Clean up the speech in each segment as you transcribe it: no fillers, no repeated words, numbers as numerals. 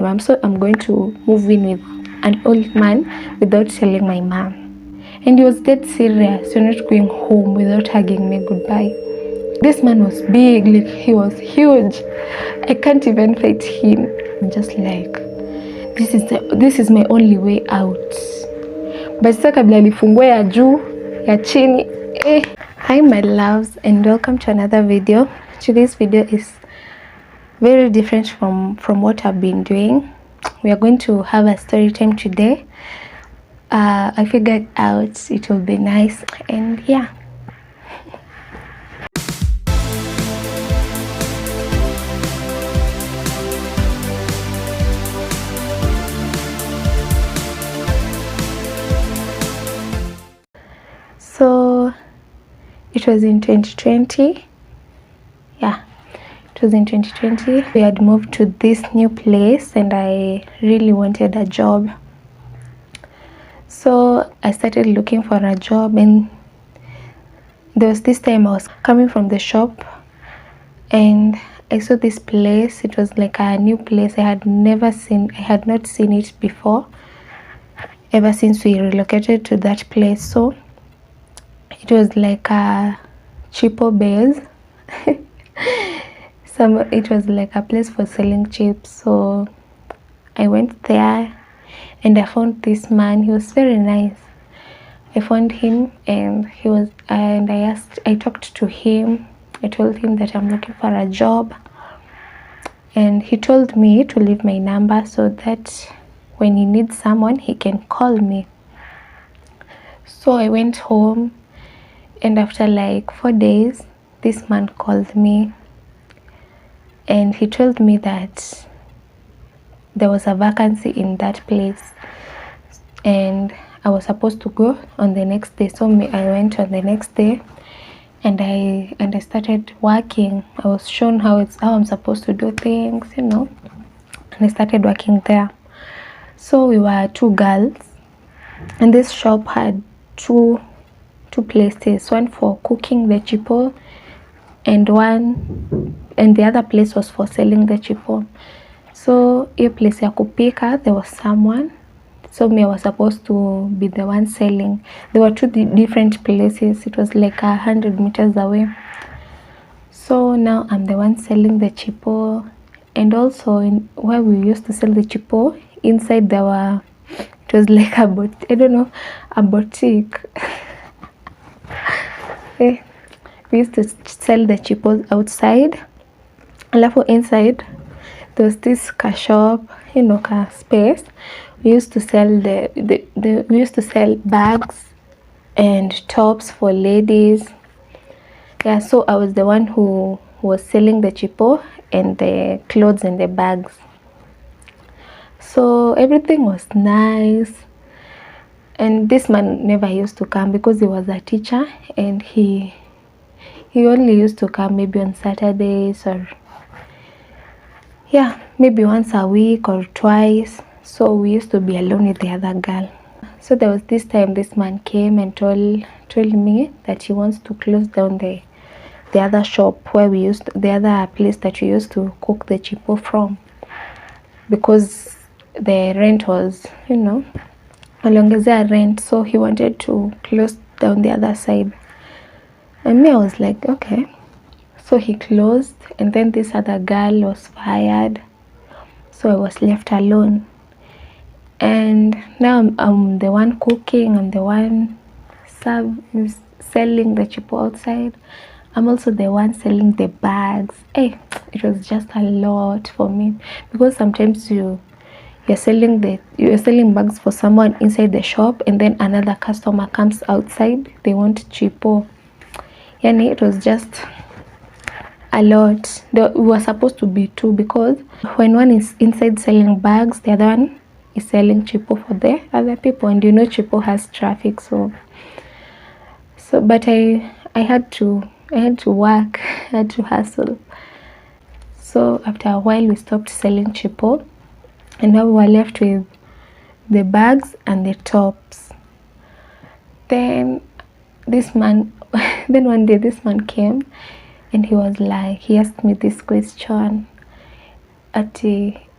So I'm going to move in with an old man without telling my mom. And he was dead serious. You're not going home without hugging me goodbye. This man was big, like he was huge. I can't even fight him. I'm just like, this is my only way out. But sasa kabla nifungue ya juu, ya chini, Hi my loves, and welcome to another video. Today's video is very different from what I've been doing. We are going to have a story time today. I figured out it will be nice, and yeah. So it was in 2020. Yeah, it was in 2020. We had moved to this new place and I really wanted a job. So I started looking for a job, and there was this time I was coming from the shop and I saw this place. It was like a new place I had not seen it before ever since we relocated to that place. So it was like a cheapo base. It was like a place for selling chips. So I went there and I found this man. He was very nice. I found him and I talked to him. I told him that I'm looking for a job, and he told me to leave my number so that when he needs someone he can call me. So I went home, and after like 4 days this man called me and he told me that there was a vacancy in that place and I was supposed to go on the next day. So I went on the next day and I started working. I was shown how I'm supposed to do things, and I started working there. So we were 2 girls, and this shop had two places, one for cooking the chipo and the other place was for selling the chipo. So hiyo place ya kupika, there was someone. So I was supposed to be the one selling. There were 2 different places. It was like 100 meters away. So now I'm the one selling the chipo, and also where we used to sell the chipo, inside it was like a boutique. We used to sell the chipos outside. Alafu inside there was this shop, space. We used to sell we used to sell bags and tops for ladies. Yeah, so I was the one who was selling the chipo and the clothes and the bags. So everything was nice, and this man never used to come because he was a teacher, and he only used to come maybe on Saturdays, or maybe once a week or twice. So we used to be alone with the other girl. So there was this time this man came and told me that he wants to close down the other shop the other place that we used to cook the chipo from, because the rent was, aliongezea rent, so he wanted to close down the other side. And me, I was like, okay. So he closed, and then this other girl was fired, so I was left alone. And now I'm the one cooking, I'm the one selling the chipo outside. I'm also the one selling the bags. It was just a lot for me, because sometimes you're selling bags for someone inside the shop, and then another customer comes outside, they want chipo. Yani it was just a lot. We were supposed to be 2, because when one is inside selling bags, the other one is selling chipo for the other people, and chipo has traffic, so but I had to work, I had to hustle. So after a while we stopped selling chipo, and now we were left with the bags and the tops. Then one day this man came and he asked me this question.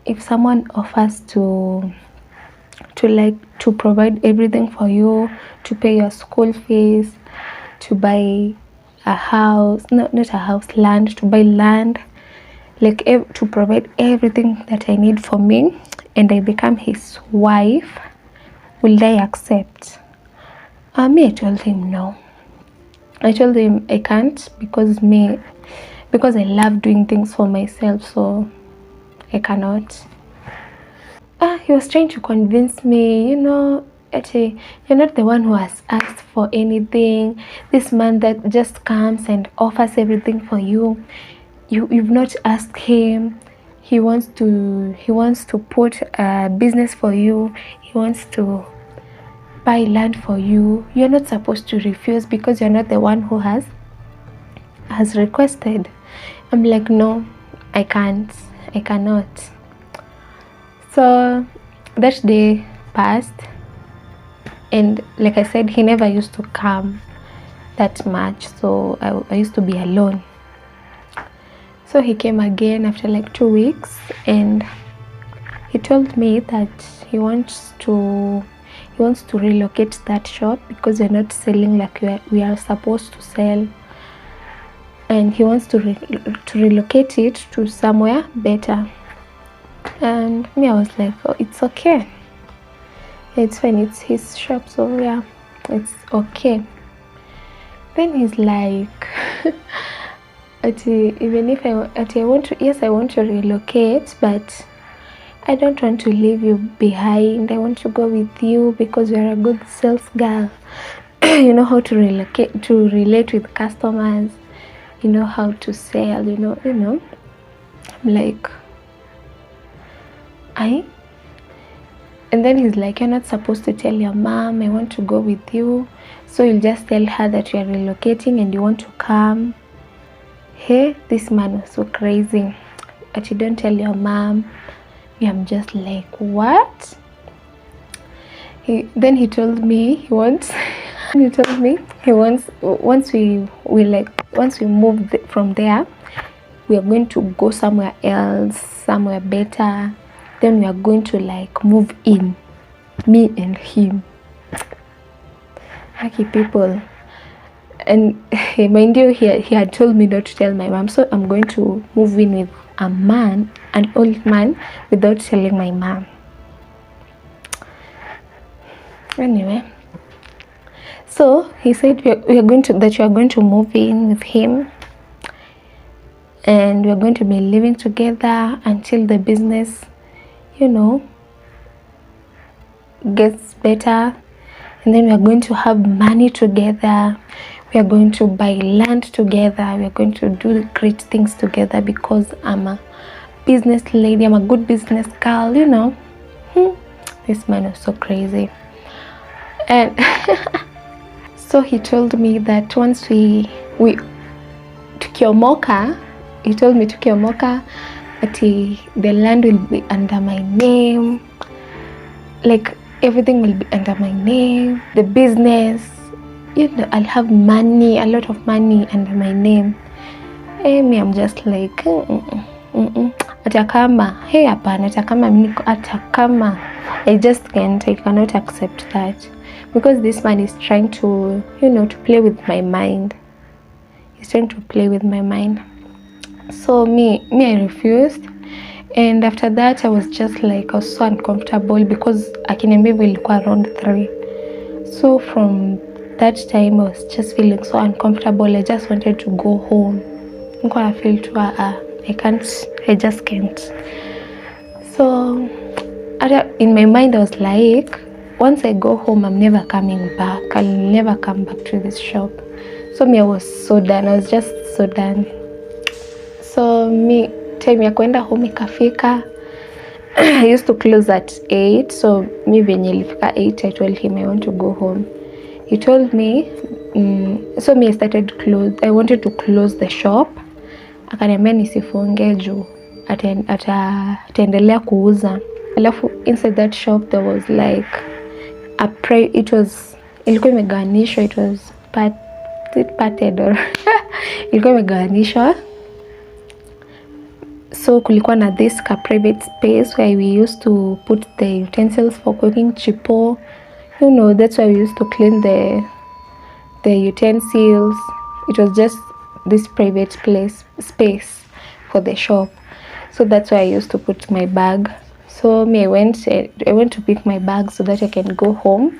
if someone offers to provide everything for you, to pay your school fees, to buy a house, not a house, land, to buy land, like to provide everything that I need for me, and I become his wife, will I accept? Me, I told him no. I told him I can't, because I love doing things for myself, so I cannot. He was trying to convince me, actually, you're not the one who has asked for anything. This man that just comes and offers everything for you, you've not asked him. He wants to put a business for you. He wants to buy land for you. You're not supposed to refuse, because you're not the one who has requested. I'm like, no, I can't. I cannot. So that day passed, and like I said, he never used to come that much, so I used to be alone. So he came again after like 2 weeks, and he told me that he wants to relocate that shop, because we're not selling like we are supposed to sell, and he wants to relocate it to somewhere better. And me, I was like, oh, it's okay, it's fine, it's his shop, so yeah, it's okay. Then he's like, even if I want to relocate, but I don't want to leave you behind. I want to go with you, because you're a good sales girl. You know how to relate with customers. You know how to sell. You know. I'm like, and then he's like, you're not supposed to tell your mom I want to go with you. So you'll just tell her that you're relocating and you want to come. Hey, this man was so crazy. But you don't tell your mom. I'm just like, what? Then he told me he wants. Once we move from there, we are going to go somewhere else, somewhere better. Then we are going to like move in, me and him. Lucky people. And mind you, he had told me not to tell my mom, so I'm going to move in with an old man, without telling my mom. Anyway, so he said you are going to move in with him, and we are going to be living together until the business, gets better, and then we are going to have money together. We are going to buy land together. We are going to do great things together, because I'm a business lady. I'm a good business girl, This man was so crazy. And so he told me that once we tukiomoka, he told me tukiomoka, that the land will be under my name. Like, everything will be under my name. The business, I'll have money, a lot of money under my name. Me, I'm just like, atakama, hey, hapana, atakama, I just can't, I cannot accept that, because this man is trying to, to play with my mind. He's trying to play with my mind. So me, I refused. And after that, I was just like, I was so uncomfortable, because akiniambia ilikuwa around 3. So from that time, I was just feeling so uncomfortable. I just wanted to go home. I feel I can't, I just can't. So in my mind, I was like, once I go home, I'm never coming back. I'll never come back to this shop. So me, I was so done. I was just so done. So me, time ya kwenda home ikafika. I used to close at 8. So me venye ilifika 8, I told him I want to go home. He told me, so me I wanted to close the shop. Akaniambia nisifunge juu ataendelea kuuza. Alafu inside that shop there was like ilikuwa imeganishwa, it was parted or ilikuwa imeganishwa. So So kulikuwa na this private space where we used to put the utensils for cooking chipo. That's why we used to clean the utensils. It was just this private space for the shop. So that's why I used to put my bag. So I went to pick my bag so that I can go home.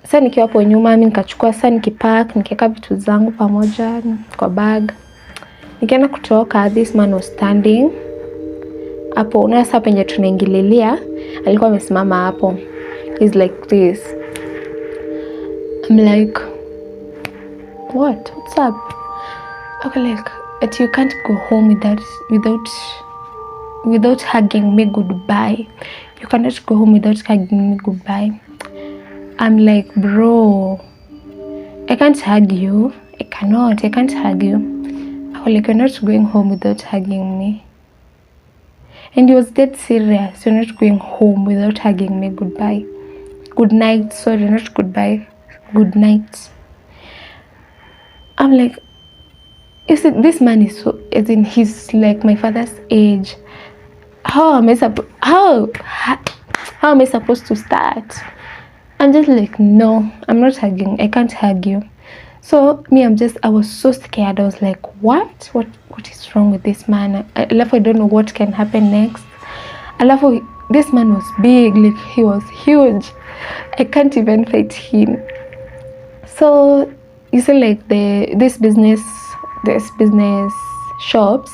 Sasa nikiwa hapo nyuma mimi nikachukua sasa nikipack, nikiweka vitu zangu pamoja kwa bag. Nikaenda kutoka, this man was standing hapo. Unaona sasa penye tunaingililia, alikuwa amesimama hapo. He's like this. I'm like, what's up? I'm like, but you can't go home without hugging me goodbye. You cannot go home without hugging me goodbye. I'm like, bro, I can't hug you. I can't hug you. I'm like, you're not going home without hugging me. And he was dead serious. You're not going home without hugging me goodbye. Good night. Sorry, not goodbye. Good night. I'm like, you see, this man is so, as in he's like my father's age. How am I supposed to start? I'm just like, no, I'm not hugging. I can't hug you. So me, I was so scared. I was like, what is wrong with this man? I don't know what can happen next. This man was big, like he was huge. I can't even fight him. So you see, like this business shops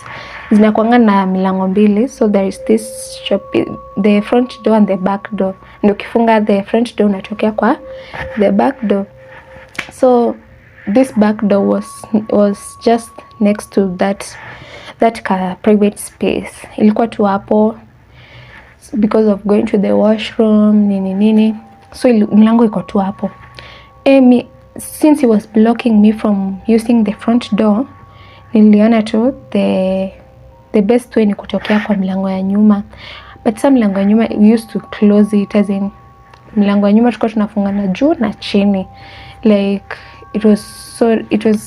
zinakuanga na milango mbili. So there is this shop, the front door and the back door. Ndio ukifunga the front door unatokea kwa the back door. So this back door was just next to that private space. Ilikuwa tu hapo because of going to the washroom nini. So mlango iko tu hapo. Since he was blocking me from using the front door, niliona tu the best way ni kutokea kwa mlango ya nyuma. But some mlango ya nyuma we used to close it, as in mlango ya nyuma tulikuwa tunafunga na juu na chini. Like it was so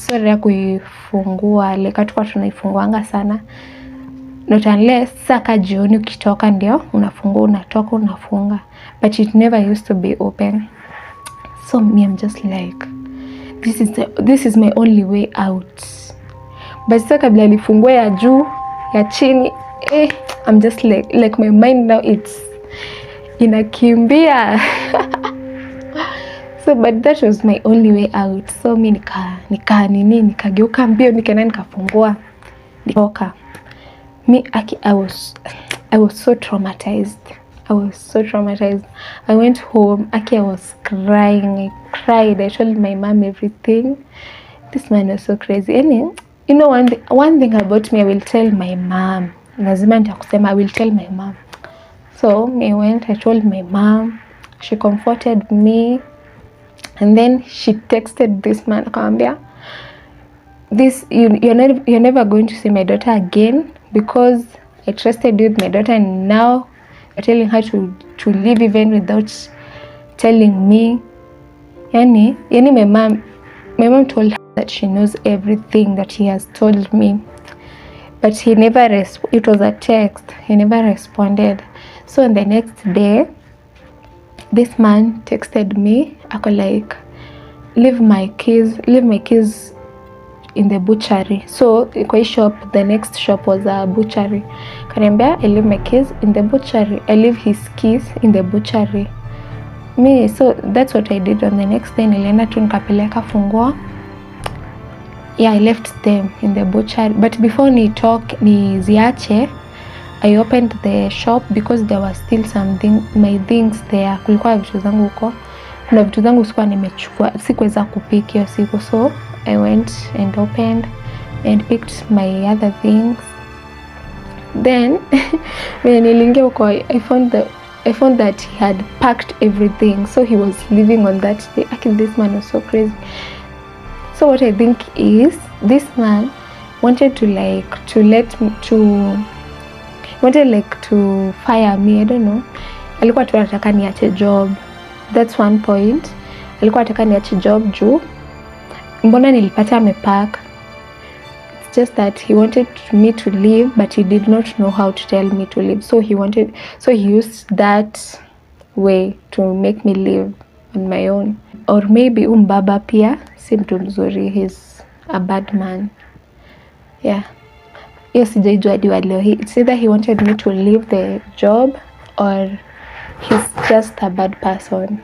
rare kuifungua, like tulikuwa tunaifunguanga sana. Not unless saka jioni ukitoka ndio unafungua, unatoka unafunga. But it never used to be open. So me, I'm just like, this is my only way out. But sasa kabla nifungue ya juu ya chini, I'm just like my mind now it's inakimbia. So but that was my only way out. So me nikageuka mbio nikaenda nikafungua nitoka. I was so traumatized. I went home. I was crying. I cried. I told my mom everything. This man was so crazy. One thing about me, I will tell my mom. Lazima nitakusema, I will tell my mom. So I told my mom. She comforted me. And then she texted this man. Akamwambia, you're never going to see my daughter again because I trusted you with my daughter, and now you're telling her to leave even without telling me. Yani my mom told her that she knows everything that he has told me, but he never it was a text. He never responded. So on the next day, this man texted me. Ako like, leave my keys in the butchery. So kwa shop, the next shop was a butchery. Kaniambia, I leave my keys in the butchery. I leave his keys in the butchery. So that's what I did. On the next day nilienda tu nikapeleka funguo. Yeah, I left them in the butchery. But before niziache, I opened the shop because there was still my things there. Kulikuwa vitu zangu huko. Kuna vitu zangu sikuwa nimechukua, sikuweza kupick hiyo siku. So I went and opened and picked my other things. Then when nilingia huko, I found that he had packed everything. So he was leaving on that day. Actually, this man was so crazy. So what I think is, this man wanted to fire me. I don't know. Alikuwa tu anataka niache job. That's one point. Alikuwa anataka niache job juu mbona nilipata amepack. It's just that he wanted me to leave, but he did not know how to tell me to leave. So he used that way to make me leave on my own. Or maybe baba pia si mtu mzuri, he's a bad man. Yeah, hiyo sijaijua hadi wa leo. It's either he wanted me to leave the job or he's just a bad person.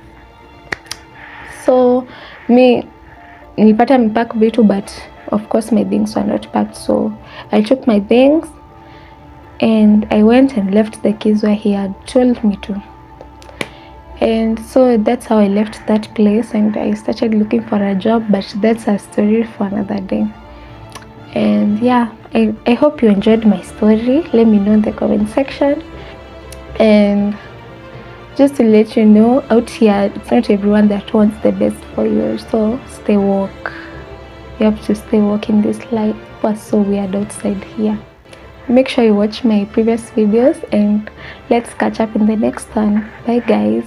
So me nilipata nipack vitu, but of course my things were not packed, so I took my things and I went and left the keys where he had told me to. And so that's how I left that place, and I started looking for a job, but that's a story for another day. And yeah, I hope you enjoyed my story. Let me know in the comment section. And just to let you know, out here it's not everyone that wants the best for you, so stay woke. You have to stay woke in this life. What's so weird outside here. Make sure you watch my previous videos, and let's catch up in the next one. Bye guys.